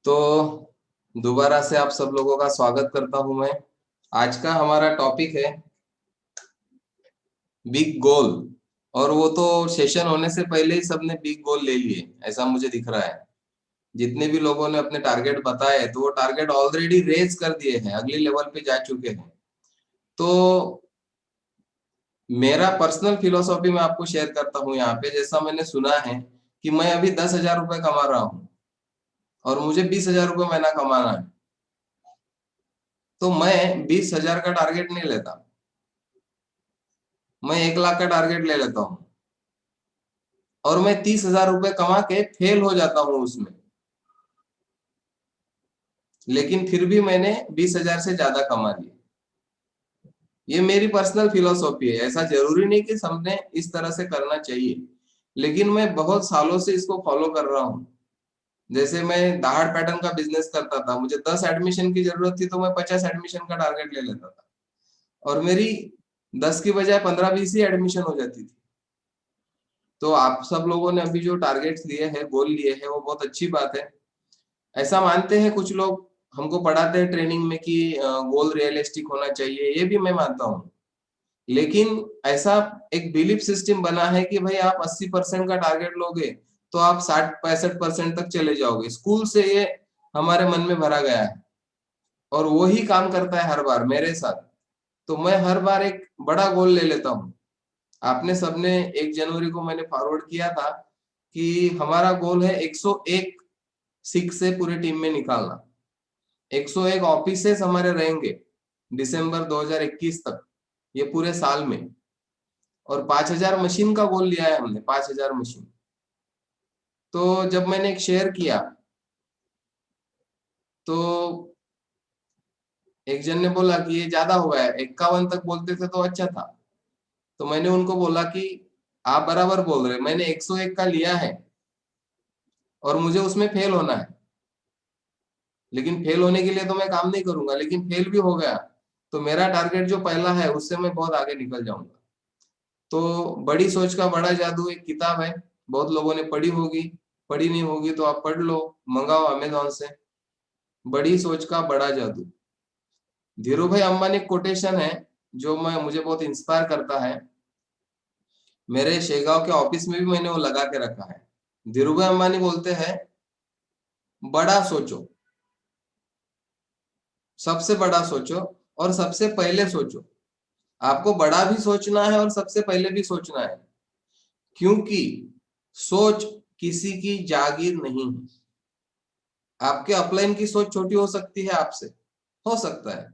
तो दोबारा से आप सब लोगों का स्वागत करता हूं मैं। आज का हमारा टॉपिक है बिग गोल। और वो तो सेशन होने से पहले ही सबने बिग गोल ले लिए, ऐसा मुझे दिख रहा है। जितने भी लोगों ने अपने टारगेट बताए तो वो टारगेट ऑलरेडी रेज कर दिए हैं, अगले लेवल पे जा चुके हैं। तो मेरा पर्सनल फिलोसॉफी मैं आपको शेयर करता हूँ यहाँ पे। जैसा मैंने सुना है कि मैं अभी 10,000 रुपये कमा रहा हूँ और मुझे 20,000 रुपये महीना कमाना है, तो मैं 20,000 का टारगेट नहीं लेता, मैं 1 लाख का टारगेट ले लेता हूँ। और मैं 30,000 रुपये कमा के फेल हो जाता हूँ उसमें, लेकिन फिर भी मैंने 20,000 से ज्यादा कमा लिया। ये मेरी पर्सनल फिलोसॉफी है। ऐसा जरूरी नहीं कि सबने इस तरह से करना चाहिए, लेकिन मैं बहुत सालों से इसको फॉलो कर रहा हूँ। जैसे मैं दहाड़ पैटर्न का बिजनेस करता था, मुझे 10 एडमिशन की जरूरत थी तो मैं 50 एडमिशन का टारगेट ले लेता था, और मेरी 10 की बजाय 15-20 ही एडमिशन हो जाती थी। तो आप सब लोगों ने अभी जो टारगेट्स लिए हैं, गोल लिए हैं, वो बहुत अच्छी बात है। ऐसा मानते हैं कुछ लोग, हमको पढ़ाते हैं ट्रेनिंग में कि गोल रियलिस्टिक होना चाहिए, ये भी मैं मानता हूँ। लेकिन ऐसा एक बिलीफ सिस्टम बना है कि भाई आप 80% का टारगेट लोगे तो आप 60-65% तक चले जाओगे। स्कूल से ये हमारे मन में भरा गया है और वो ही काम करता है हर बार मेरे साथ। तो मैं हर बार एक बड़ा गोल ले लेता हूँ। आपने सबने 1 जनवरी को मैंने फॉरवर्ड किया था कि हमारा गोल है 101 सिक से पूरे टीम में निकालना। 101 ऑफिसेस हमारे रहेंगे दिसंबर 2021 तक, ये पूरे साल में। और 5,000 मशीन का गोल लिया है हमने, 5,000 मशीन। तो जब मैंने एक शेयर किया तो एक जन ने बोला कि ये ज्यादा हो गया है, 51 तक बोलते थे तो अच्छा था। तो मैंने उनको बोला कि आप बराबर बोल रहे, मैंने 101 का लिया है और मुझे उसमें फेल होना है, लेकिन फेल होने के लिए तो मैं काम नहीं करूंगा, लेकिन फेल भी हो गया तो मेरा टारगेट जो पहला है उससे मैं बहुत आगे निकल जाऊंगा। तो बड़ी सोच का बड़ा जादू एक किताब है, बहुत लोगों ने पढ़ी होगी। पढ़ी नहीं होगी तो आप पढ़ लो, मंगाओ अमेजोन से। बड़ी सोच का बड़ा जादू। धीरू भाई अंबानी कोटेशन है जो मैं मुझे बहुत इंस्पायर करता है। मेरे शेगांव के ऑफिस में भी मैंने वो लगा के रखा है। धीरू भाई अंबानी बोलते हैं, बड़ा सोचो, सबसे बड़ा सोचो और सबसे पहले सोचो। आपको बड़ा भी सोचना है और सबसे पहले भी सोचना है, क्योंकि सोच किसी की जागीर नहीं है। आपके अपलाइन की सोच छोटी हो सकती है आपसे, हो सकता है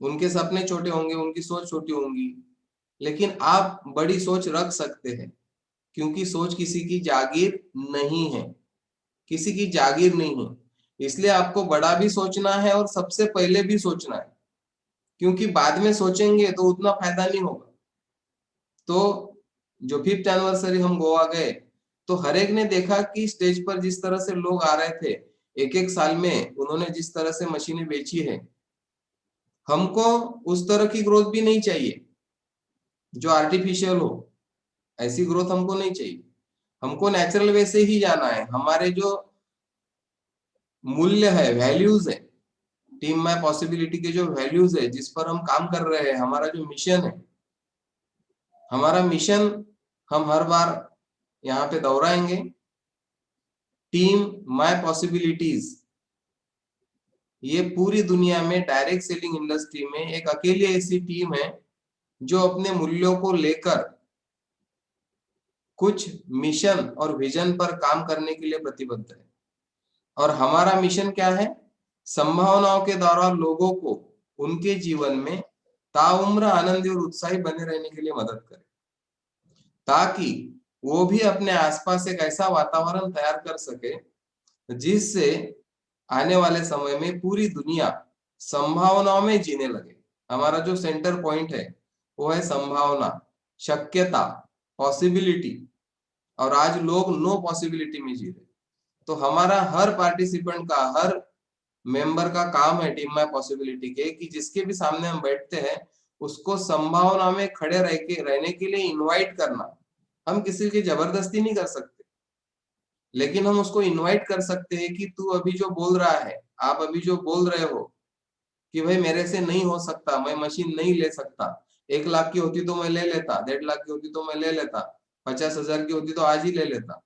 उनके सपने छोटे होंगे, उनकी सोच छोटी होंगी, लेकिन आप बड़ी सोच रख सकते हैं, क्योंकि सोच किसी की जागीर नहीं है, किसी की जागीर नहीं है। इसलिए आपको बड़ा भी सोचना है और सबसे पहले भी सोचना है, क्योंकि बाद में सोचेंगे तो उतना फायदा नहीं होगा। तो जो 5th एनिवर्सरी हम गोवा गए तो हर एक ने देखा कि स्टेज पर जिस तरह से लोग आ रहे थे, एक एक साल में उन्होंने जिस तरह से मशीनें बेची है, हमको उस तरह की ग्रोथ भी नहीं चाहिए जो आर्टिफिशियल हो। ऐसी ग्रोथ हमको नहीं चाहिए, हमको नेचुरल वे से ही जाना है। हमारे जो मूल्य है, वैल्यूज है, टीम माय पॉसिबिलिटी के जो वैल्यूज है, जिस पर हम काम कर रहे हैं, हमारा जो मिशन है, हमारा मिशन हम हर बार यहाँ पे दोहराएंगे। टीम माय पॉसिबिलिटीज, ये पूरी दुनिया में डायरेक्ट सेलिंग इंडस्ट्री में एक अकेली ऐसी टीम है जो अपने मूल्यों को लेकर कुछ मिशन और विजन पर काम करने के लिए प्रतिबद्ध है। और हमारा मिशन क्या है? संभावनाओं के द्वारा लोगों को उनके जीवन में ताउम्र आनंदी और उत्साही बने रहने के लिए मदद करें, ताकि वो भी अपने आसपास एक ऐसा वातावरण तैयार कर सके जिससे आने वाले समय में पूरी दुनिया संभावनाओं में जीने लगे। हमारा जो सेंटर पॉइंट है वो है संभावना, शक्यता, पॉसिबिलिटी। और आज लोग नो पॉसिबिलिटी में जी रहे। तो हमारा हर पार्टिसिपेंट का, हर मेंबर का काम है टीम माय पॉसिबिलिटी के, कि जिसके भी सामने हम बैठते हैं उसको संभावना में खड़े रहने के लिए इनवाइट करना। हम किसी की जबरदस्ती नहीं कर सकते, लेकिन हम उसको इनवाइट कर सकते हैं कि तू अभी जो बोल रहा है, आप अभी जो बोल रहे हो कि भाई मेरे से नहीं हो सकता, मैं मशीन नहीं ले सकता, 1 लाख की होती तो मैं ले लेता, 1.5 लाख की होती तो मैं ले लेता, 50,000 की होती तो आज ही ले लेता।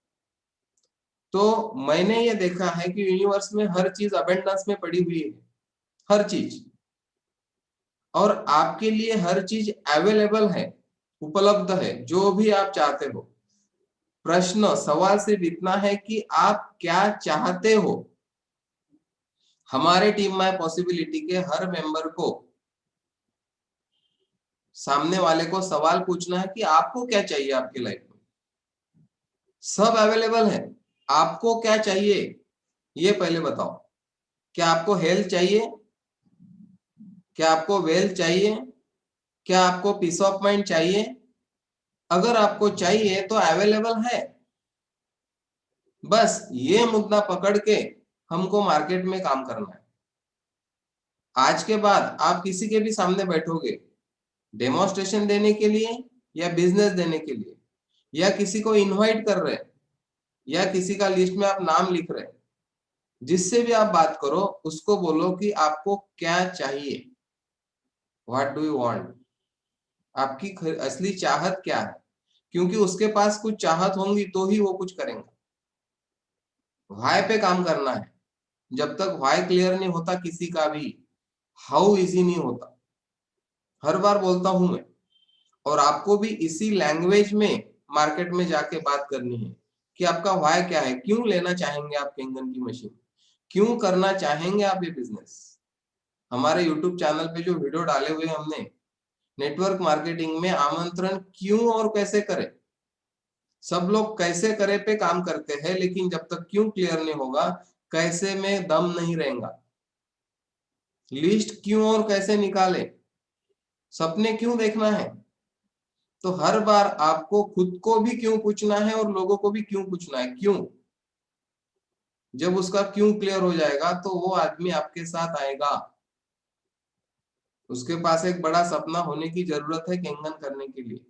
तो मैंने ये देखा है कि यूनिवर्स में हर चीज अबेंडेंस में पड़ी हुई है, हर चीज, और आपके लिए हर चीज अवेलेबल है, उपलब्ध है, जो भी आप चाहते हो। प्रश्न सवाल सिर्फ इतना है कि आप क्या चाहते हो। हमारे टीम में पॉसिबिलिटी के हर मेंबर को, सामने वाले को सवाल पूछना है कि आपको क्या चाहिए आपकी लाइफ में। सब अवेलेबल है, आपको क्या चाहिए ये पहले बताओ। क्या आपको हेल्थ चाहिए? क्या आपको वेल्थ चाहिए? क्या आपको पीस ऑफ माइंड चाहिए? अगर आपको चाहिए तो अवेलेबल है। बस ये मुद्दा पकड़ के हमको मार्केट में काम करना है। आज के बाद आप किसी के भी सामने बैठोगे, डेमोन्स्ट्रेशन देने के लिए या बिजनेस देने के लिए, या किसी को इनवाइट कर रहे हैं, या किसी का लिस्ट में आप नाम लिख रहे हैं, जिससे भी आप बात करो उसको बोलो कि आपको क्या चाहिए, व्हाट डू यू वांट, आपकी असली चाहत क्या है। क्योंकि उसके पास कुछ चाहत होंगी तो ही वो कुछ करेंगे। व्हाई पे काम करना है। जब तक व्हाई क्लियर नहीं होता किसी का भी, हाउ इजी नहीं होता। हर बार बोलता हूं मैं, और आपको भी इसी लैंग्वेज में मार्केट में जाके बात करनी है कि आपका व्हाई क्या है, क्यों लेना चाहेंगे आप केंगन की मशीन, क्यों करना चाहेंगे आप ये बिजनेस। हमारे यूट्यूब चैनल पे जो वीडियो डाले हुए हमने, नेटवर्क मार्केटिंग में आमंत्रण क्यों और कैसे करें, सब लोग कैसे करे पे काम करते हैं, लेकिन जब तक क्यों क्लियर नहीं होगा, कैसे में दम नहीं रहेगा। लिस्ट क्यों और कैसे निकाले, सपने क्यों देखना है। तो हर बार आपको खुद को भी क्यों पूछना है और लोगों को भी क्यों पूछना है, क्यों। जब उसका क्यों क्लियर हो जाएगा तो वो आदमी आपके साथ आएगा। उसके पास एक बड़ा सपना होने की जरूरत है केंगन करने के लिए।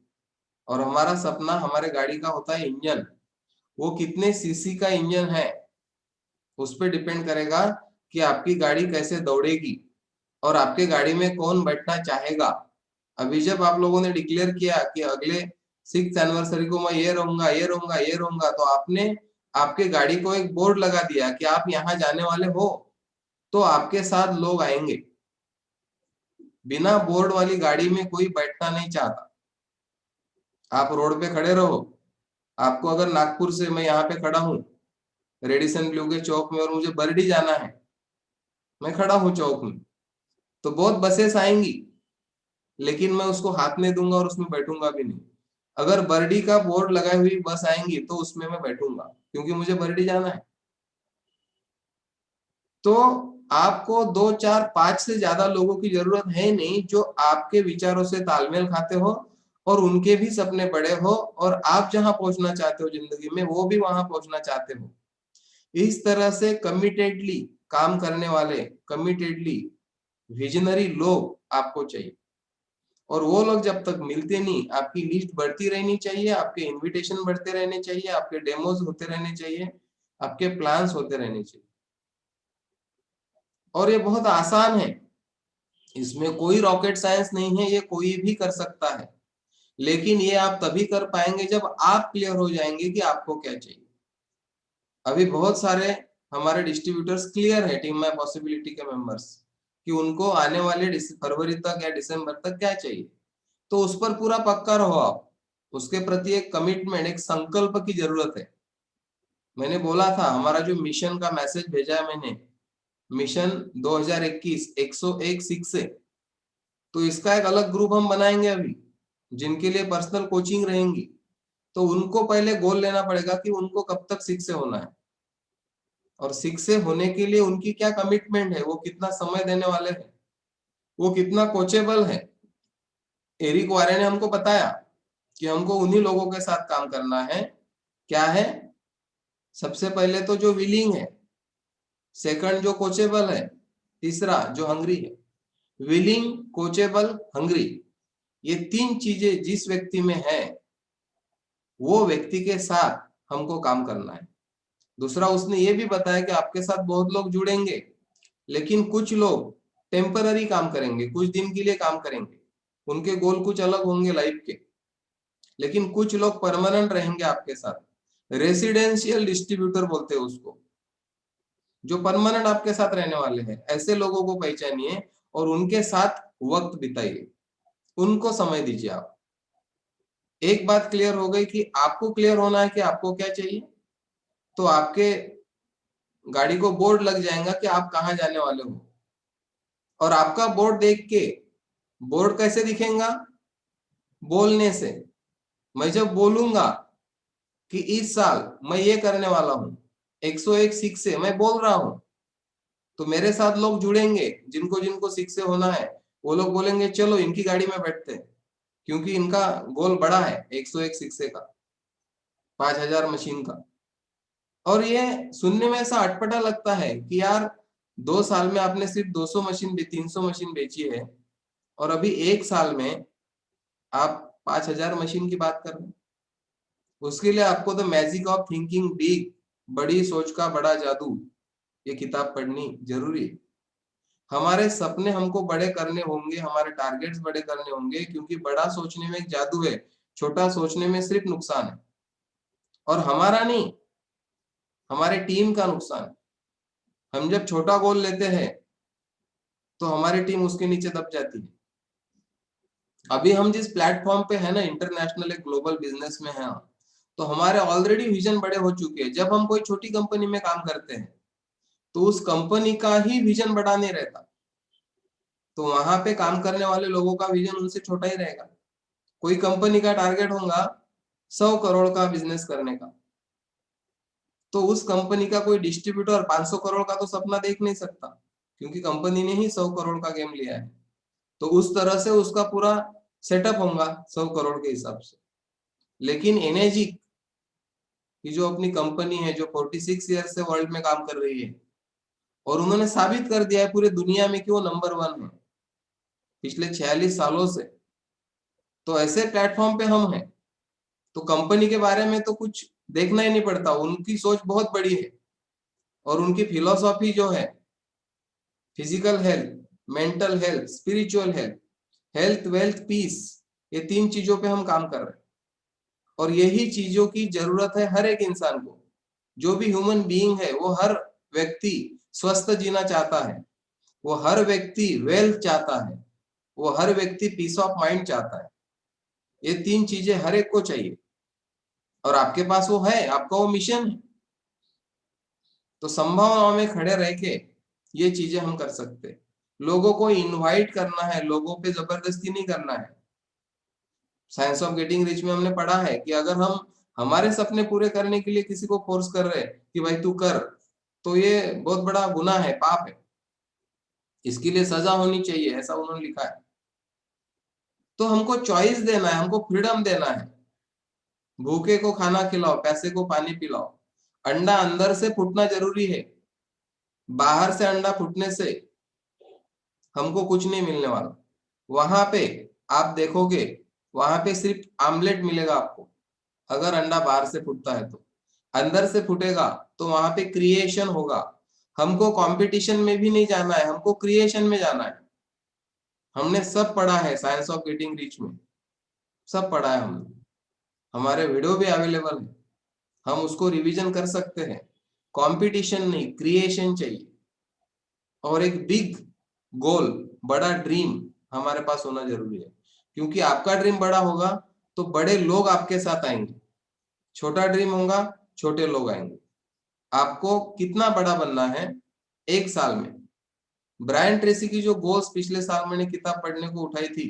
और हमारा सपना हमारे गाड़ी का होता है इंजन। वो कितने सीसी का इंजन है उस पर डिपेंड करेगा कि आपकी गाड़ी कैसे दौड़ेगी और आपके गाड़ी में कौन बैठना चाहेगा। अभी जब आप लोगों ने डिक्लेयर किया कि अगले 6th एनिवर्सरी को मैं ये रहूंगा, ये रहूंगा, ये रहूंगा, तो आपने आपके गाड़ी को एक बोर्ड लगा दिया कि आप यहाँ जाने वाले हो, तो आपके साथ लोग आएंगे। बिना बोर्ड वाली गाड़ी में कोई बैठना नहीं चाहता। आप रोड पे खड़े रहो। आपको अगर नागपुर से, मैं यहाँ पे खड़ा हूँ रेडिसन ब्लू के चौक में, और मुझे बरडी जाना है, मैं खड़ा हूँ चौक में, तो बहुत बसेस आएंगी, लेकिन मैं उसको हाथ नहीं दूंगा और उसमें बैठूंगा भी नहीं। अगर बरडी का बोर्ड लगाई हुई बस आएंगी तो उसमें मैं बैठूंगा, क्योंकि मुझे बरडी जाना है। तो आपको 2 4 5 से ज्यादा लोगों की जरूरत है नहीं, जो आपके विचारों से तालमेल खाते हो और उनके भी सपने बड़े हो, और आप जहां पहुंचना चाहते हो जिंदगी में वो भी वहां पहुंचना चाहते हो। इस तरह से कमिटेडली काम करने वाले, कमिटेडली विजनरी लोग आपको चाहिए। और वो लोग जब तक मिलते नहीं, आपकी लिस्ट बढ़ती रहनी चाहिए, आपके इनविटेशन बढ़ते रहने चाहिए, आपके डेमोज होते रहने चाहिए, आपके प्लान्स होते रहने चाहिए। और ये बहुत आसान है, इसमें कोई रॉकेट साइंस नहीं है, ये कोई भी कर सकता है। लेकिन ये आप तभी कर पाएंगे जब आप क्लियर हो जाएंगे कि आपको क्या चाहिए। अभी बहुत सारे हमारे डिस्ट्रीब्यूटर्स क्लियर है, टीम माय पॉसिबिलिटी के मेंबर्स, कि उनको आने वाले फरवरी तक या दिसंबर तक क्या चाहिए। तो उस पर पूरा पक्का रहो आप। उसके प्रति एक कमिटमेंट, एक संकल्प की जरूरत है। मैंने बोला था हमारा जो मिशन का मैसेज भेजा है मैंने, मिशन 2021 101 6 से, तो इसका एक अलग ग्रुप हम बनाएंगे अभी, जिनके लिए पर्सनल कोचिंग रहेंगी। तो उनको पहले गोल लेना पड़ेगा कि उनको कब तक 6 से होना है, और 6 से होने के लिए उनकी क्या कमिटमेंट है, वो कितना समय देने वाले हैं, वो कितना कोचेबल है। एरिक वारे ने हमको बताया कि हमको उन्हीं लोगों के साथ काम करना है। क्या है? सबसे पहले तो जो विलिंग है, सेकंड जो कोचेबल है, तीसरा जो हंग्री है। विलिंग, कोचेबल, हंग्री, ये 3 चीजें जिस व्यक्ति में है, वो व्यक्ति के साथ हमको काम करना है। दूसरा, उसने ये भी बताया कि आपके साथ बहुत लोग जुड़ेंगे, लेकिन कुछ लोग टेम्पररी काम करेंगे, कुछ दिन के लिए काम करेंगे, उनके गोल कुछ अलग होंगे लाइफ के, लेकिन कुछ लोग परमानेंट रहेंगे आपके साथ। रेसिडेंशियल डिस्ट्रीब्यूटर बोलते हैं उसको, जो परमानेंट आपके साथ रहने वाले हैं। ऐसे लोगों को पहचानिए और उनके साथ वक्त बिताइए, उनको समय दीजिए। आप एक बात क्लियर हो गई कि आपको क्लियर होना है कि आपको क्या चाहिए, तो आपके गाड़ी को बोर्ड लग जाएगा कि आप कहाँ जाने वाले हो। और आपका बोर्ड देख के, बोर्ड कैसे दिखेगा? बोलने से। मैं जब बोलूंगा कि इस साल मैं ये करने वाला हूँ, 101 सीख से मैं बोल रहा हूँ, तो मेरे साथ लोग जुड़ेंगे, जिनको जिनको सीख से होना है। वो लोग बोलेंगे चलो इनकी गाड़ी में बैठते हैं, क्योंकि इनका गोल बड़ा है, 101 शिक्षे का, 5000 मशीन का। और ये सुनने में ऐसा अटपटा लगता है कि यार 2 साल में आपने सिर्फ 200 मशीन 300 मशीन बेची है, और अभी 1 साल में आप 5000 मशीन की बात कर रहे हैं। उसके लिए आपको the magic of thinking big, बड़ी सोच का बड़ा जादू, ये किताब पढ़नी जरूरी है। हमारे सपने हमको बड़े करने होंगे, हमारे टारगेट्स बड़े करने होंगे, क्योंकि बड़ा सोचने में एक जादू है, छोटा सोचने में सिर्फ नुकसान है। और हमारा नहीं, हमारे टीम का नुकसान है। हम जब छोटा गोल लेते हैं तो हमारी टीम उसके नीचे दब जाती है। अभी हम जिस प्लेटफॉर्म पे है ना, इंटरनेशनल एक ग्लोबल बिजनेस में है, तो हमारे ऑलरेडी विजन बड़े हो चुके हैं। जब हम कोई छोटी कंपनी में काम करते हैं तो उस कंपनी का ही विजन बड़ा नहीं रहता, तो वहां पे काम करने वाले लोगों का विजन उनसे छोटा ही रहेगा। कोई कंपनी का टारगेट होगा 100 करोड़ का बिजनेस करने का, तो उस कंपनी का कोई डिस्ट्रीब्यूटर 500 करोड़ का तो सपना देख नहीं सकता, क्योंकि कंपनी ने ही 100 करोड़ का गेम लिया है। तो उस तरह से उसका पूरा सेटअप होगा 100 करोड़ के हिसाब से। लेकिन एनर्जी की जो अपनी कंपनी है, जो 46 ईयर से वर्ल्ड में काम कर रही है, और उन्होंने साबित कर दिया है पूरे दुनिया में कि वो नंबर 1 है पिछले 46 सालों से, तो ऐसे प्लेटफॉर्म पे हम हैं। तो कंपनी के बारे में तो कुछ देखना ही नहीं पड़ता, उनकी सोच बहुत बड़ी है। और उनकी फिलोसॉफी जो है, physical health, mental health, spiritual health, health wealth peace, ये 3 चीजों पे हम काम कर रहे हैं। और यही चीजों की जरूरत है हर एक इंसान को। जो भी ह्यूमन बीइंग है, वो हर व्यक्ति स्वस्थ जीना चाहता है, वो हर व्यक्ति वेल्थ चाहता है, वो हर व्यक्ति पीस ऑफ माइंड चाहता है। ये 3 चीजें हर एक को चाहिए, और आपके पास वो है, आपका वो मिशन है। तो संभावनाओं में खड़े रह के ये चीजें हम कर सकते हैं। लोगों को इनवाइट करना है, लोगों पे जबरदस्ती नहीं करना है। साइंस ऑफ गेटिंग रिच में हमने पढ़ा है कि अगर हम हमारे सपने पूरे करने के लिए किसी को फोर्स कर रहे हैं कि भाई तू कर, तो ये बहुत बड़ा गुनाह है, पाप है, इसके लिए सजा होनी चाहिए, ऐसा उन्होंने लिखा है। तो हमको चॉइस देना है, हमको फ्रीडम देना है। भूखे को खाना खिलाओ, प्यासे को पानी पिलाओ। अंडा अंदर से फूटना जरूरी है, बाहर से अंडा फूटने से हमको कुछ नहीं मिलने वाला। वहां पे आप देखोगे, वहां पे सिर्फ आमलेट मिलेगा आपको, अगर अंडा बाहर से फूटता है तो। अंदर से फूटेगा तो वहां पे क्रिएशन होगा। हमको कंपटीशन में भी नहीं जाना है, हमको क्रिएशन में जाना है। हमने सब पढ़ा है साइंस ऑफ गेटिंग रिच में, सब पढ़ा है हमने। हमारे वीडियो भी अवेलेबल है, हम उसको रिवीजन कर सकते हैं। कंपटीशन नहीं, क्रिएशन चाहिए। और एक बिग गोल, बड़ा ड्रीम हमारे पास होना जरूरी है, क्योंकि आपका ड्रीम बड़ा होगा तो बड़े लोग आपके साथ आएंगे। छोटा ड्रीम होगा, छोटे लोग आएंगे। आपको कितना बड़ा बनना है 1 साल में? ब्रायन ट्रेसी की जो गोल्स पिछले साल मैंने किताब पढ़ने को उठाई थी,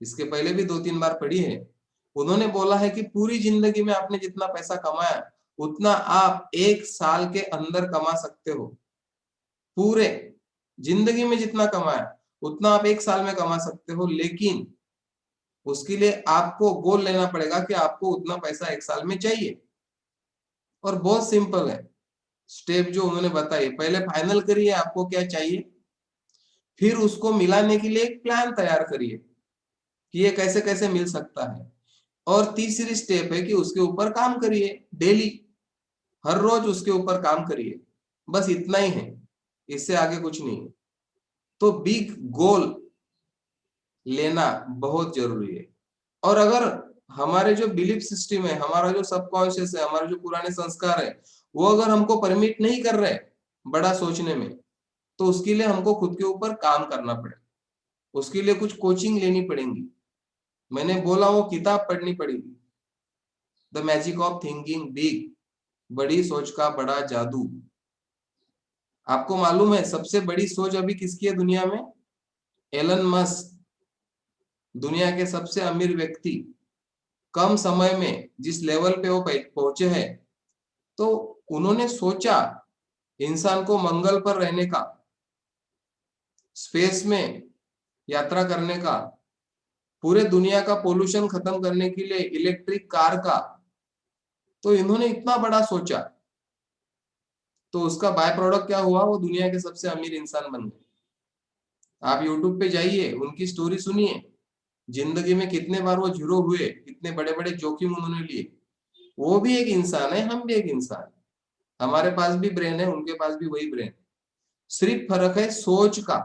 इसके पहले भी 2-3 बार पढ़ी है। उन्होंने बोला है कि पूरी जिंदगी में आपने जितना पैसा कमाया, उतना आप 1 साल के अंदर कमा सकते हो। पूरे जिंदगी में जितना कमाया उतना आप 1 साल में कमा सकते हो, लेकिन उसके लिए आपको गोल लेना पड़ेगा कि आपको उतना पैसा 1 साल में चाहिए। और बहुत सिंपल है स्टेप जो उन्होंने बताई। पहले फाइनल करिए आपको क्या चाहिए, फिर उसको मिलाने के लिए एक प्लान तैयार करिए कि ये कैसे कैसे मिल सकता है। और तीसरी स्टेप है कि उसके ऊपर काम करिए डेली। हर रोज उसके ऊपर काम करिए, बस इतना ही है, इससे आगे कुछ नहीं है। तो बिग गोल लेना बहुत जरूरी है। और अगर हमारे जो बिलीफ सिस्टम है, हमारा जो सबकॉन्शियस है, हमारे जो पुराने संस्कार है, वो अगर हमको परमिट नहीं कर रहे बड़ा सोचने में, तो उसके लिए हमको खुद के ऊपर काम करना पड़ेगा, उसके लिए कुछ कोचिंग लेनी पड़ेगी। मैंने बोला वो किताब पढ़नी पड़ेगी, the magic of thinking big, बड़ी सोच का बड़ा जादू। आपको मालूम है सबसे बड़ी सोच अभी किसकी है दुनिया में? एलन मस्क, दुनिया के सबसे अमीर व्यक्ति, कम समय में जिस लेवल पे वो पहुंचे हैं, तो उन्होंने सोचा इंसान को मंगल पर रहने का, स्पेस में यात्रा करने का, पूरे दुनिया का पोल्यूशन खत्म करने के लिए इलेक्ट्रिक कार का। तो इन्होंने इतना बड़ा सोचा, तो उसका बाय प्रोडक्ट क्या हुआ? वो दुनिया के सबसे अमीर इंसान बन गए। आप यूट्यूब पे जाइए, उनकी स्टोरी सुनिए, जिंदगी में कितने बार वो जीरो हुए, कितने बड़े बड़े जोखिम उन्होंने लिए। वो भी एक इंसान है, हम भी एक इंसान, हमारे पास भी ब्रेन है, उनके पास भी वही ब्रेन, सिर्फ फर्क है सोच का।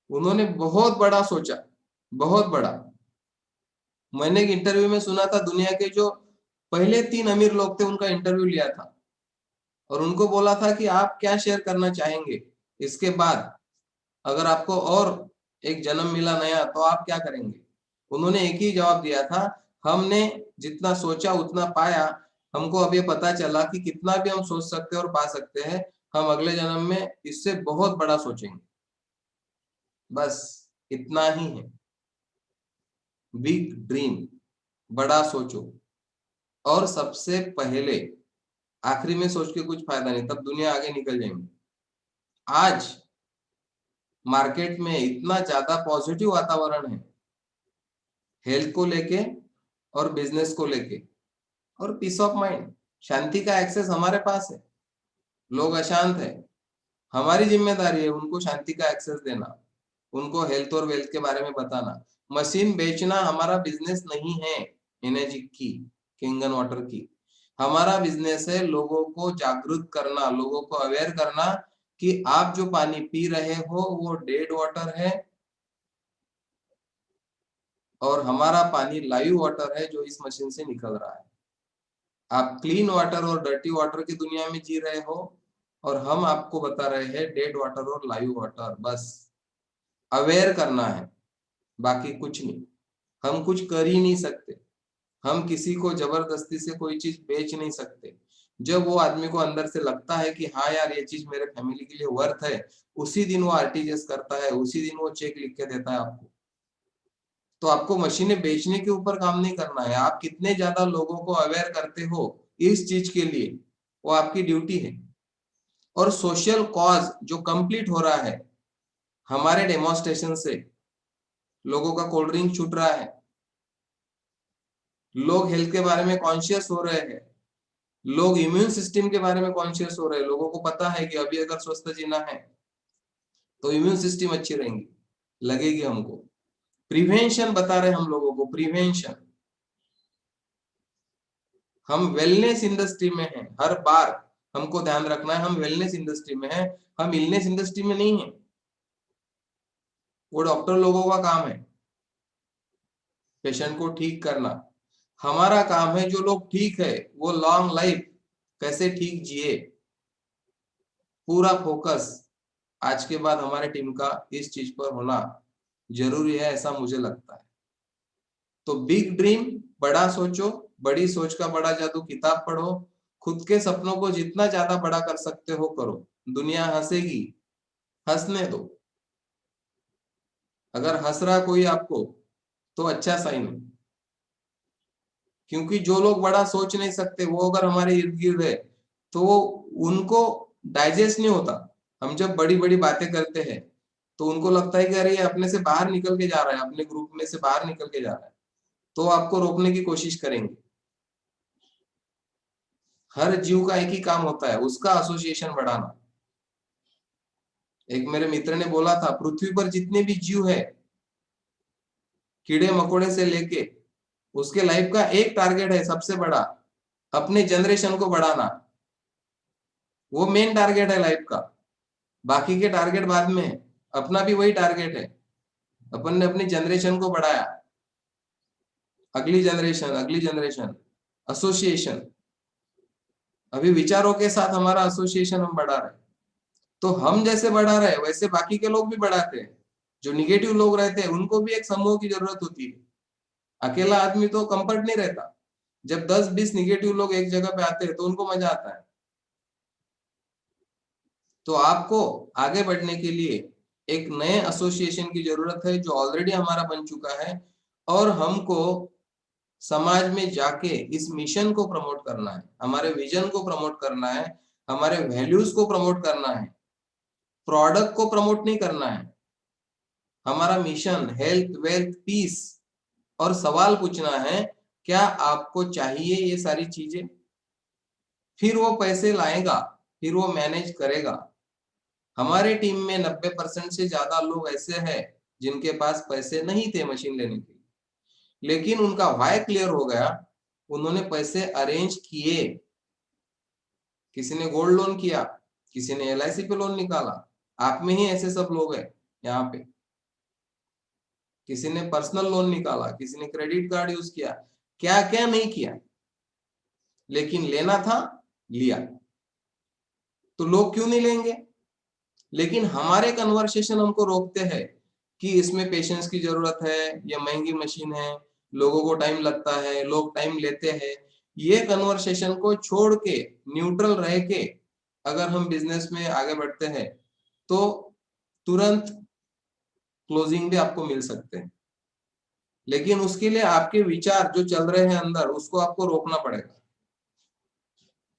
उन्होंने बहुत बड़ा सोचा, बहुत बड़ा। मैंने एक इंटरव्यू में सुना था, दुनिया के जो पहले 3 अमीर लोग थे उनका इंटरव्यू लिया था, और उनको बोला था कि आप क्या शेयर करना चाहेंगे इसके बाद, अगर आपको और एक जन्म मिला नया तो आप क्या करेंगे? उन्होंने एक ही जवाब दिया था, हमने जितना सोचा उतना पाया, हमको अब ये पता चला कि कितना भी हम सोच सकते हैं और पा सकते हैं, हम अगले जन्म में इससे बहुत बड़ा सोचेंगे। बस इतना ही है, बिग ड्रीम, बड़ा सोचो। और सबसे पहले, आखिरी में सोच के कुछ फायदा नहीं, तब दुनिया आगे निकल जाएंगी। आज मार्केट में इतना ज्यादा पॉजिटिव वातावरण है, हेल्थ को लेके और बिजनेस को लेके, और पीस ऑफ माइंड, शांति का एक्सेस हमारे पास है। लोग अशांत है, हमारी जिम्मेदारी है उनको शांति का एक्सेस देना, उनको हेल्थ और वेल्थ के बारे में बताना। मशीन बेचना हमारा बिजनेस नहीं है, एनर्जी की, किंगन वाटर की। हमारा बिजनेस है लोगों को जागरूक करना, लोगों को अवेयर करना कि आप जो पानी पी रहे हो वो डेड वाटर है, और हमारा पानी लाइव वाटर है जो इस मशीन से निकल रहा है। आप क्लीन वाटर और डर्टी वाटर की दुनिया में जी रहे हो, और हम आपको बता रहे हैं डेड वाटर और लाइव वाटर। बस अवेयर करना है, बाकी कुछ नहीं। हम कुछ कर ही नहीं सकते, हम किसी को जबरदस्ती से कोई चीज बेच नहीं सकते। जब वो आदमी को अंदर से लगता है कि हाँ यार ये चीज मेरे फैमिली के लिए वर्थ है, उसी दिन वो आरटीजीएस करता है, उसी दिन वो चेक लिख के देता है आपको। तो आपको मशीनें बेचने के ऊपर काम नहीं करना है, आप कितने ज्यादा लोगों को अवेयर करते हो इस चीज के लिए, वो आपकी ड्यूटी है। और सोशल कॉज जो कंप्लीट हो रहा है हमारे डेमोन्स्ट्रेशन से, लोगों का कोल्ड ड्रिंक छूट रहा है, लोग हेल्थ के बारे में कॉन्शियस हो रहे हैं, लोग इम्यून सिस्टम के बारे में कॉन्शियस हो रहे हैं। लोगों को पता है कि अभी अगर स्वस्थ जीना है तो इम्यून सिस्टम अच्छी रहेंगी, लगेगी हमको। प्रिवेंशन बता रहे हम लोगों को, प्रिवेंशन। हम वेलनेस इंडस्ट्री में हैं, हर बार हमको ध्यान रखना है हम वेलनेस इंडस्ट्री में हैं, हम इलनेस इंडस्ट्री में नहीं है। वो डॉक्टर लोगों का काम है पेशेंट को ठीक करना, हमारा काम है जो लोग ठीक है वो लॉन्ग लाइफ कैसे ठीक जिए। पूरा फोकस आज के बाद हमारे टीम का इस चीज पर होना जरूरी है, ऐसा मुझे लगता है। तो बिग ड्रीम, बड़ा सोचो, बड़ी सोच का बड़ा जादू किताब पढ़ो, खुद के सपनों को जितना ज्यादा बड़ा कर सकते हो करो। दुनिया हंसेगी, हंसने दो। अगर हंस रहा कोई आपको तो अच्छा साइन है, क्योंकि जो लोग बड़ा सोच नहीं सकते वो अगर हमारे इर्द गिर्द है तो उनको डाइजेस्ट नहीं होता। हम जब बड़ी बड़ी बातें करते हैं तो उनको लगता है कि अरे ये अपने से बाहर निकल के जा रहा है, अपने ग्रुप में से बाहर निकल के जा रहा है, तो आपको रोकने की कोशिश करेंगे। हर जीव का एक ही काम होता है, उसका एसोसिएशन बढ़ाना। एक मेरे मित्र ने बोला था, पृथ्वी पर जितने भी जीव है, कीड़े मकोड़े से लेके, उसके लाइफ का एक टारगेट है सबसे बड़ा, अपने जनरेशन को बढ़ाना, वो मेन टारगेट है लाइफ का। बाकी के टारगेट बाद में है, अपना भी वही टारगेट है। अपन ने अपनी जनरेशन को बढ़ाया, अगली जनरेशन, अगली जनरेशन, एसोसिएशन, अभी विचारों के साथ हमारा एसोसिएशन हम बढ़ा रहे हैं। तो हम जैसे बढ़ा रहे हैं वैसे बाकी के लोग भी बढ़ाते हैं। जो निगेटिव लोग रहते हैं उनको भी एक समूह की जरूरत होती है। अकेला आदमी तो कंफर्ट नहीं रहता। जब 10-20 निगेटिव लोग एक जगह पे आते हैं तो उनको मजा आता है। तो आपको आगे बढ़ने के लिए एक नए एसोसिएशन की जरूरत है जो ऑलरेडी हमारा बन चुका है, और हमको समाज में जाके इस मिशन को प्रमोट करना है, हमारे विजन को प्रमोट करना है, हमारे वैल्यूज को प्रमोट करना है, प्रोडक्ट को प्रमोट नहीं करना है। हमारा मिशन हेल्थ, वेल्थ, पीस, और सवाल पूछना है क्या आपको चाहिए ये सारी चीजें। फिर वो पैसे लाएगा, फिर वो मैनेज करेगा। हमारे टीम में 90% से ज्यादा लोग ऐसे हैं जिनके पास पैसे नहीं थे मशीन लेने के लिए, लेकिन उनका वाई क्लियर हो गया, उन्होंने पैसे अरेंज किए। किसी ने गोल्ड लोन किया, किसी ने LIC पे लोन निकाला। आप में ही ऐसे सब लोग हैं यहाँ पे। किसी ने पर्सनल लोन निकाला, किसी ने क्रेडिट कार्ड यूज किया, क्या क्या नहीं किया, लेकिन लेना था, लिया। तो लोग क्यों नहीं लेंगे? लेकिन हमारे कन्वर्सेशन हमको रोकते हैं कि इसमें पेशेंस की जरूरत है, ये महंगी मशीन है, लोगों को टाइम लगता है, लोग टाइम लेते हैं। ये कन्वर्सेशन को छोड़ के, न्यूट्रल रह के अगर हम बिजनेस में आगे बढ़ते हैं तो तुरंत क्लोजिंग भी आपको मिल सकते हैं। लेकिन उसके लिए आपके विचार जो चल रहे हैं अंदर, उसको आपको रोकना पड़ेगा।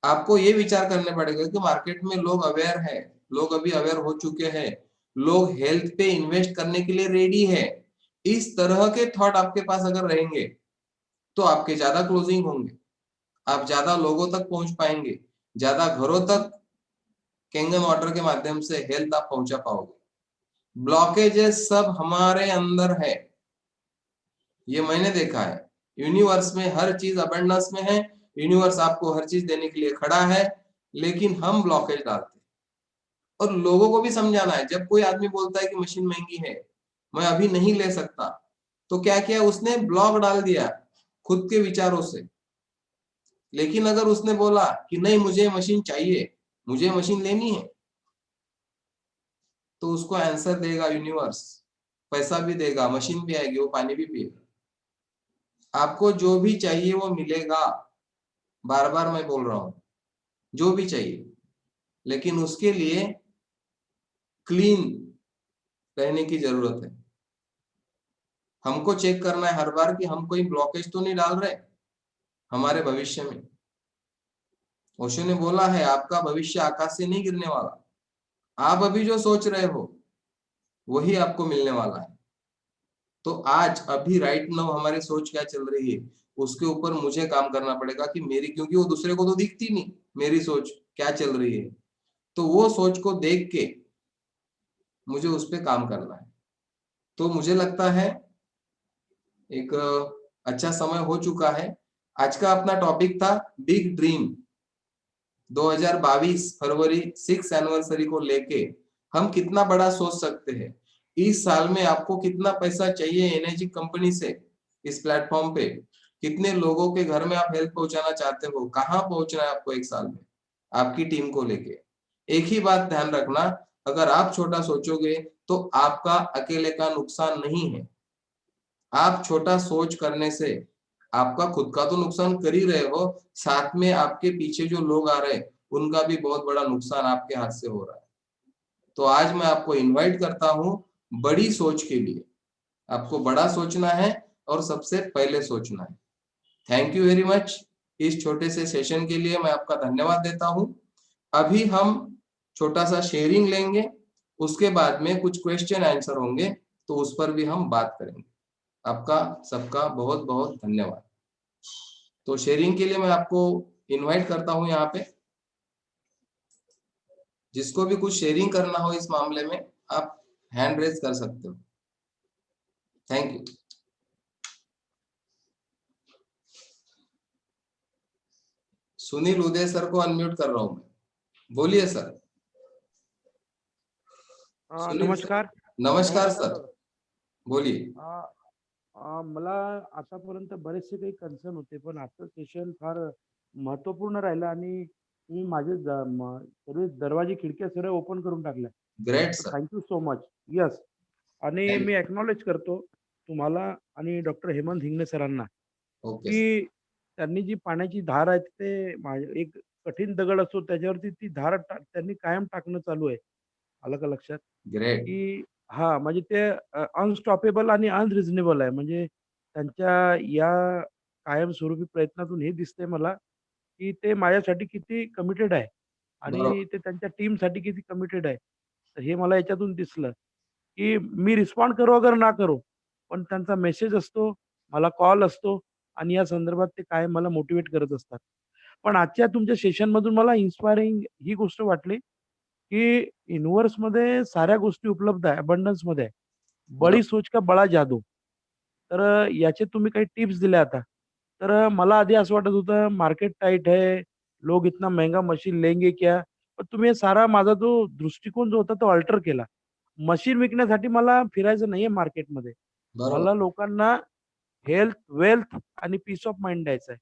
आपको ये विचार करने पड़ेगा कि मार्केट में लोग अवेयर है, लोग अभी अवेयर हो चुके हैं, लोग हेल्थ पे इन्वेस्ट करने के लिए रेडी है। इस तरह के थॉट आपके पास अगर रहेंगे तो आपके ज्यादा क्लोजिंग होंगे, आप ज्यादा लोगों तक पहुंच पाएंगे, ज्यादा घरों तक कैंगन वाटर के माध्यम से हेल्थ आप पहुंचा पाओगे। ब्लॉकेजेस सब हमारे अंदर है, ये मैंने देखा है। यूनिवर्स में हर चीज अबंडेंस में है, यूनिवर्स आपको हर चीज देने के लिए खड़ा है, लेकिन हम ब्लॉकेज डालते हैं। और लोगों को भी समझाना है, जब कोई आदमी बोलता है कि मशीन महंगी है, मैं अभी नहीं ले सकता, तो क्या किया उसने? ब्लॉक डाल दिया खुद के विचारों से। लेकिन अगर उसने बोला कि नहीं मुझे मशीन चाहिए, मुझे मशीन लेनी है, तो उसको आंसर देगा यूनिवर्स, पैसा भी देगा, मशीन भी आएगी, वो पानी भी पिएगा। आपको जो भी चाहिए वो मिलेगा। बार बार मैं बोल रहा हूं, जो भी चाहिए, लेकिन उसके लिए क्लीन रहने की जरूरत है। हमको चेक करना है हर बार कि हम कोई ब्लॉकेज तो नहीं डाल रहे हमारे भविष्य में। ओशो ने बोला है आपका भविष्य आकाश से नहीं गिरने वाला, आप अभी जो सोच रहे हो वही आपको मिलने वाला है। तो आज अभी राइट नाउ हमारी सोच क्या चल रही है, उसके ऊपर मुझे काम करना पड़ेगा कि मेरी, क्योंकि वो दूसरे को तो दिखती नहीं मेरी सोच क्या चल रही है, तो वो सोच को देख के मुझे उस पर काम करना है। तो मुझे लगता है एक अच्छा समय हो चुका है। आज का अपना टॉपिक था बिग ड्रीम। 2022 फरवरी 6 एनिवर्सरी को लेके हम कितना बड़ा सोच सकते हैं। इस साल में आपको कितना पैसा चाहिए एनर्जी कंपनी से, इस प्लेटफॉर्म पे कितने लोगों के घर में आप हेल्प पहुंचाना चाहते हो, कहाँ पहुंचना है आपको एक साल में आपकी टीम को लेके। एक ही बात ध्यान रखना, अगर आप छोटा सोचोगे तो आपका अकेले का नुकसान नहीं है। आप छोटा सोच करने से आपका खुद का तो नुकसान कर ही रहे हो, साथ में आपके पीछे जो लोग आ रहे हैं उनका भी बहुत बड़ा नुकसान आपके हाथ से हो रहा है। तो आज मैं आपको इनवाइट करता हूं बड़ी सोच के लिए। आपको बड़ा सोचना है और सबसे पहले सोचना है। Thank you very much. इस छोटे से सेशन के लिए मैं आपका धन्यवाद देता हूं। अभी हम छोटा सा शेयरिंग लेंगे, उसके बाद में कुछ क्वेश्चन आंसर होंगे, तो उस पर भी हम बात करेंगे। आपका सबका बहुत बहुत धन्यवाद। तो शेयरिंग के लिए मैं आपको इनवाइट करता हूं यहाँ पे। जिसको भी कुछ शेयरिंग करना हो इस मामले में, आप हैंड रेज कर सकते हो। Thank you. Sunil Uday sir को अनम्यूट कर रहा हूं मैं, बोलिए सर। सुनील सर, नमस्कार. नमस्कार सर, बोलिए। मला आतापर्यंत बरेचसे काही कन्सर्न होते, पण आजचं सेशन फार महत्त्वपूर्ण राहिलं आणि तुम्ही माझे सर्व दरवाजे खिडक्या सरळ ओपन करून टाकल्या. ग्रेट तर sir. Thank so much. Yes. आणि थँक मी एक्नॉलेज करतो तुम्हाला आणि डॉक्टर हेमंत हिंगणे सरांना, ओके सर. की त्यांनी जी पाण्याची धार आहे ते एक कठीण दगड असतो त्याच्यावरती ती धार त्यांनी कायम टाकणं चालू आहे. आलं का लक्षात? ग्रेट. की हां, म्हणजे ते अनस्टॉपेबल आणि अनरिझनेबल आहे. म्हणजे त्यांच्या या कायमस्वरूपी प्रयत्नातून हे दिसतंय मला, की ते माझ्यासाठी किती कमिटेड आहे आणि बरोबर. ते त्यांच्या टीमसाठी किती कमिटेड आहे. तर हे मला याच्यातून दिसलं, की मी रिस्पॉन्ड करो अगर ना करो, पण त्यांचा मेसेज असतो, मला कॉल असतो आणि या संदर्भात ते कायम मला मोटिव्हेट करत असतात. पण आजच्या तुमच्या सेशनमधून मला इन्स्पायरिंग ही गोष्ट वाटली, की युनिव्हर्समध्ये साऱ्या गोष्टी उपलब्ध आहे, अबंडन्समध्ये आहे. बडी बरोबर. सोच का बडा जादू. तर याचे तुम्ही काही टिप्स दिल्या आता. तर मला आधी असं वाटत होतं मार्केट टाईट है, लोग इतना महंगा मशीन लेंगे क्या? पण तुम्ही हे सारा माझा जो दृष्टिकोन जो होता तो अल्टर केला. मशीन विकण्यासाठी मला फिरायचं नाहीये मार्केटमध्ये. बरोबर. मला लोकांना हेल्थ, वेल्थ आणि पीस ऑफ माइंड द्यायचा आहे.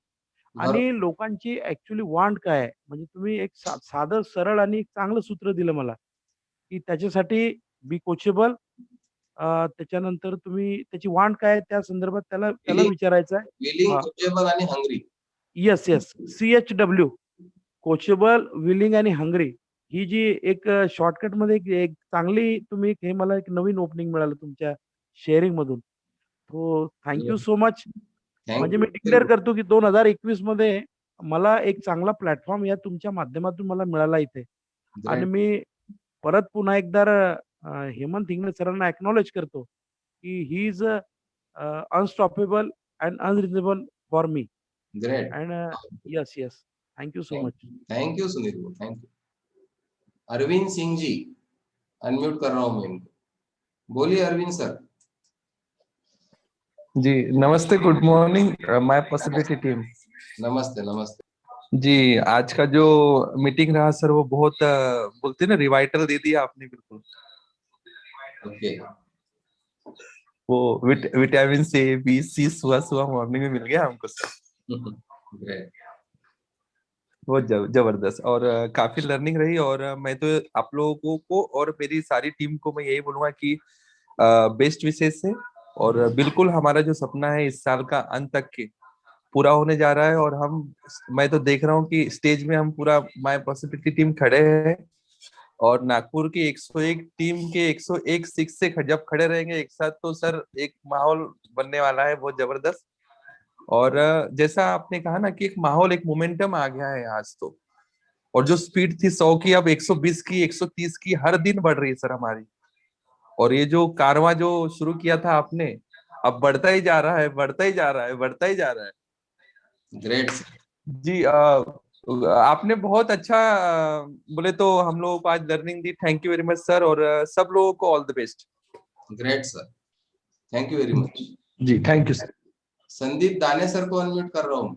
बरोबर. आणि लोकांची ॲक्चुअली वांट काय आहे? म्हणजे तुम्ही एक साधं, सरळ आणि एक चांगलं सूत्र दिलं मला, की त्याच्यासाठी बी कोचेबल. त्याच्यानंतर तुम्ही त्याची वांट काय आहे त्या संदर्भात त्याला त्याला विलिंग, विचारायचं आहे. विलिंग, हां. कोचेबल आणि hungry. Yes, yes. CHW coachable, willing आणि हंग्री ही जी एक शॉर्टकटमध्ये एक एक चांगली तुम्ही हे मला एक नवीन ओपनिंग मिळालं तुमच्या शेअरिंगमधून. So thank so much. Thank म्हणजे यू मी व्हेरी डिक्लेअर करतो की 2021 मध्ये मला एक चांगला प्लॅटफॉर्म या तुमच्या माध्यमातून मला मिळाला इथे. आणि ग्रेट. मी परत पुन्हा एकदा हेमंत हिंगणे सरांना अॅक्नॉलेज करतो, की he is unstoppable and unreasonable for me. Great. And yes, yes. Thank so much. Thank you Sunil को, thank you. Arvind Singh ji, unmute कर रहा हूं मैं इनको, बोलिए अरविंद सर। जी नमस्ते, good morning my possibility team. नमस्ते नमस्ते। जी आज का जो मीटिंग रहा सर वो बहुत बोलते हैं ना रिवाइटल दे दिया आपने बिल्कुल। ओके। वो विटामिन से बी सी सुबह सुबह मॉर्निंग में मिल गया हमको सर। ग्रेट। बहुत जबरदस्त और काफी लर्निंग रही। और मैं तो आप लोगों को और मेरी सारी टीम को मैं यही बोलूंगा कि बेस्ट विशेष से। और बिल्कुल हमारा जो सपना है इस साल का अंत तक के पूरा होने जा रहा है। और मैं तो देख रहा हूँ कि स्टेज में हम पूरा माय पॉसिबिलिटी टीम खड़े हैं और नागपुर की 101 टीम के 101 सिक्स से जब खड़े रहेंगे एक साथ तो सर एक माहौल बनने वाला है बहुत जबरदस्त। और जैसा आपने कहा ना कि एक माहौल एक मोमेंटम आ गया है आज तो। और जो स्पीड थी 100 की अब 120 की 130 की हर दिन बढ़ रही है सर हमारी। और ये जो कारवां जो शुरू किया था आपने अब बढ़ता ही जा रहा है, बढ़ता ही जा रहा है, बढ़ता ही जा रहा है। ग्रेट। जी आपने बहुत अच्छा बोले तो हम लोगों को आज लर्निंग दी। Thank you very much sir. और सब लोगों को all the best. Great sir, thank you very much. जी thank you sir. Sandeep Dane sir को अनम्यूट कर रहा हूं,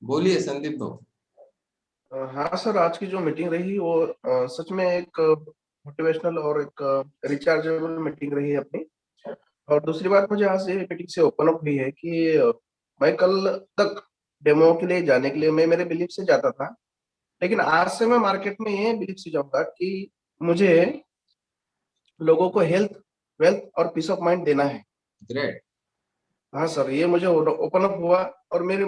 बोलिए संदीप भाऊ। हाँ सर, आज की जो मीटिंग रही वो सच में एक मोटिवेशनल और एक रिचार्जेबल मीटिंग रही अपनी। और दूसरी बात मुझे आज ये मीटिंग से ओपन अप हुई है कि मैं कल तक डेमो के लिए जाने के लिए मैं मेरे बिलीफ से जाता था, लेकिन आज से मैं मार्केट में ये बिलीफ से जाऊंगा कि मुझे लोगों को हेल्थ, वेल्थ और पीस ऑफ माइंड देना है। ग्रेट। हाँ सर, ये मुझे ओपन अप हुआ और मेरी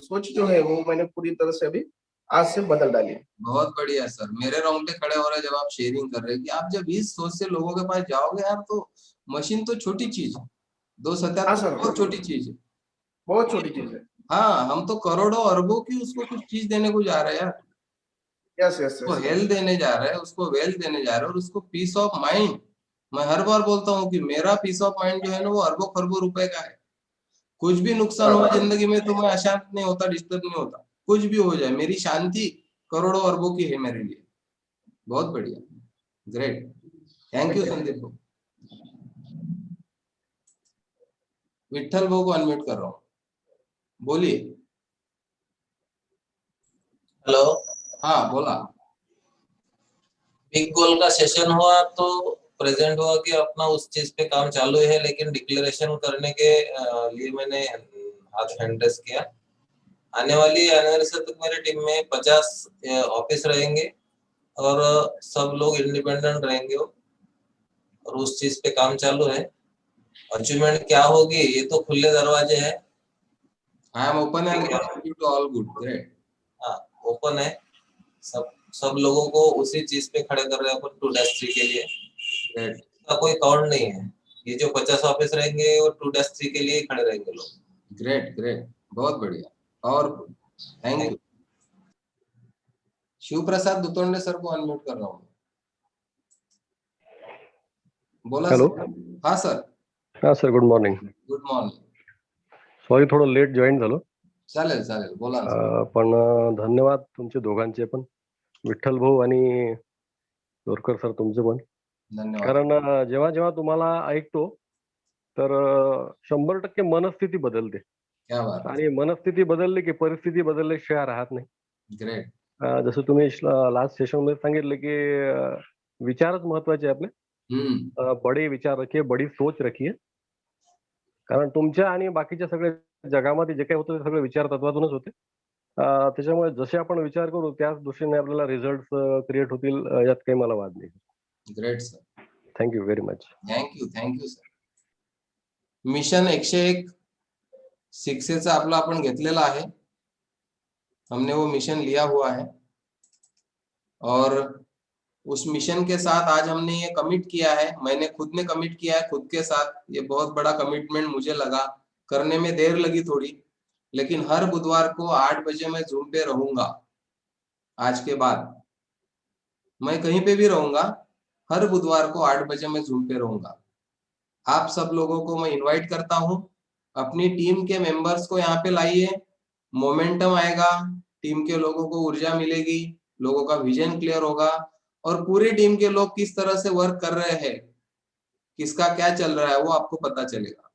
सोच जो है वो मैंने पूरी तरह से अभी आज से बदल डाली है। बहुत बढ़िया सर, मेरे रोंगटे खड़े हो रहे जब आप शेयरिंग कर रहे हैं कि आप जब इस सोच से लोगों के पास जाओगे यार तो मशीन तो छोटी चीज है, हाँ 277 सर, बहुत छोटी चीज है। बहुत छोटी चीज है। हाँ, हम तो करोड़ों अरबों की उसको कुछ चीज देने को जा रहे हैं यार। यस यस उसको यस। हेल्थ देने जा रहे हैं, उसको वेल्थ देने जा रहे हैं और उसको पीस ऑफ माइंड। मैं हर बार बोलता हूँ कि मेरा पीस ऑफ माइंड जो है ना वो अरबों खरबों रुपए का है। कुछ भी नुकसान हुआ जिंदगी में तो मैं अशांत नहीं होता, डिस्टर्ब नहीं होता। कुछ भी हो जाए मेरी शांति करोड़ों अरबों की है मेरे लिए। बहुत बढ़िया, ग्रेट, थैंक यू संदीप भाऊ। विठल भाऊ को अनम्यूट कर रहा हूँ, बोलिए। हेलो, हाँ बोला। बिग गोल का सेशन हुआ तो प्रेजेंट हुआ कि अपना उस चीज पे काम चालू है, लेकिन डिक्लेरेशन करने के लिए मैंने हाथ हैंड रेस किया। आने वाली एनिवर्सरी तक मेरी टीम में 50 ऑफिस रहेंगे और सब लोग इंडिपेंडेंट रहेंगे और उस चीज पे काम चालू है। अचीवमेंट क्या होगी ये तो खुले दरवाजे है। आई एम ओपन एंड ठीक है। Receptive to all good. Great. हाँ, ओपन है। सब लोगों को उसी चीज पे खड़े कर रहे हैं अपन 2-3 के लिए। ग्रेट का कोई काउंट नहीं है। ये जो 50 ऑफिस रहेंगे और 2-3 के लिए ही खड़े रहेंगे लोग। ग्रेट ग्रेट, बहुत बढ़िया, powerful. Thank you. Shiv Prasad Dutonde sir को अनम्यूट कर रहा हूँ। बोला हेलो। सर। हाँ सर, हां sir, good morning. Good morning. Sorry थोडं लेट जॉईन झालो. चालेल चालेल, बोला ना सर. पण धन्यवाद तुमचे दोघांचे पण. विठ्ठल भाऊ आणि तोरकर सर तुमचे पण. धन्यवाद. कारण जेव्हा जेव्हा तुम्हाला ऐकतो तर 100% मनस्थिती बदलते. क्या बात है. आणि मनस्थिती बदलली की परिस्थिती बदलल्याशिवाय राहत नाही. ग्रेट. जसं तुम्ही लास्ट सेशनमध्ये सांगितलं की विचारच महत्वाचे आपले. बडे विचार रखिये, बडी सोच रखिये. कारण तुमच्या आणि बाकीच्या सगळ्या जगामध्ये जे काही होतं ते सगळं विचार तत्वातूनच होते. त्याच्यामुळे जसे आपण विचार करू त्याच दृष्टीने आपल्याला रिझल्ट क्रिएट होतील, यात काही मला वाद नाही. Great sir. Thank you very much. Thank you sir. Mission 101 शिक्षेचा आपला आपण घेतलेला आहे. हमने वो मिशन लिया हुआ है और उस मिशन के साथ आज हमने ये कमिट किया है. मैंने खुद ने कमिट किया है खुद के साथ. ये बहुत बड़ा कमिटमेंट मुझे लगा, करने में देर लगी थोड़ी, लेकिन हर बुधवार को 8 बजे मैं जूम पे रहूंगा. आज के बाद मैं कहीं पे भी रहूंगा, हर बुधवार को 8 बजे मैं जूम पे रहूंगा. आप सब लोगों को मैं इनवाइट करता हूं. अपनी टीम के मेंबर्स को यहाँ पे लाइए. मोमेंटम आएगा, टीम के लोगों को ऊर्जा मिलेगी, लोगों का विजन क्लियर होगा और पूरी टीम के लोग किस तरह से वर्क कर रहे हैं, किसका क्या चल रहा है वो आपको पता चलेगा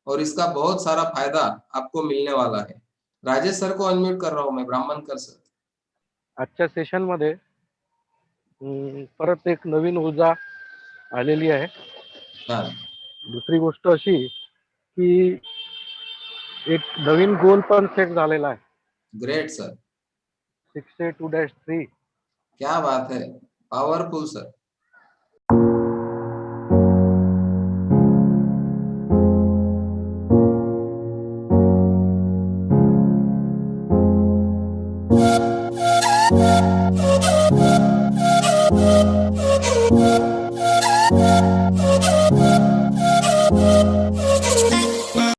और इसका बहुत सारा फायदा आपको मिलने वाला है. राजेश सर को अनम्यूट कर रहा हूं मैं. ब्राह्मणकर सर. आजच्या सेशनमध्ये परत एक नवीन ऊर्जा आलेली आहे. हाँ. दुसरी गोष्ट अशी की एक नवीन गोल पण सेट झालेला आहे. Great sir. 6A2-3. क्या बात है, पावरफुल सर. Thank you.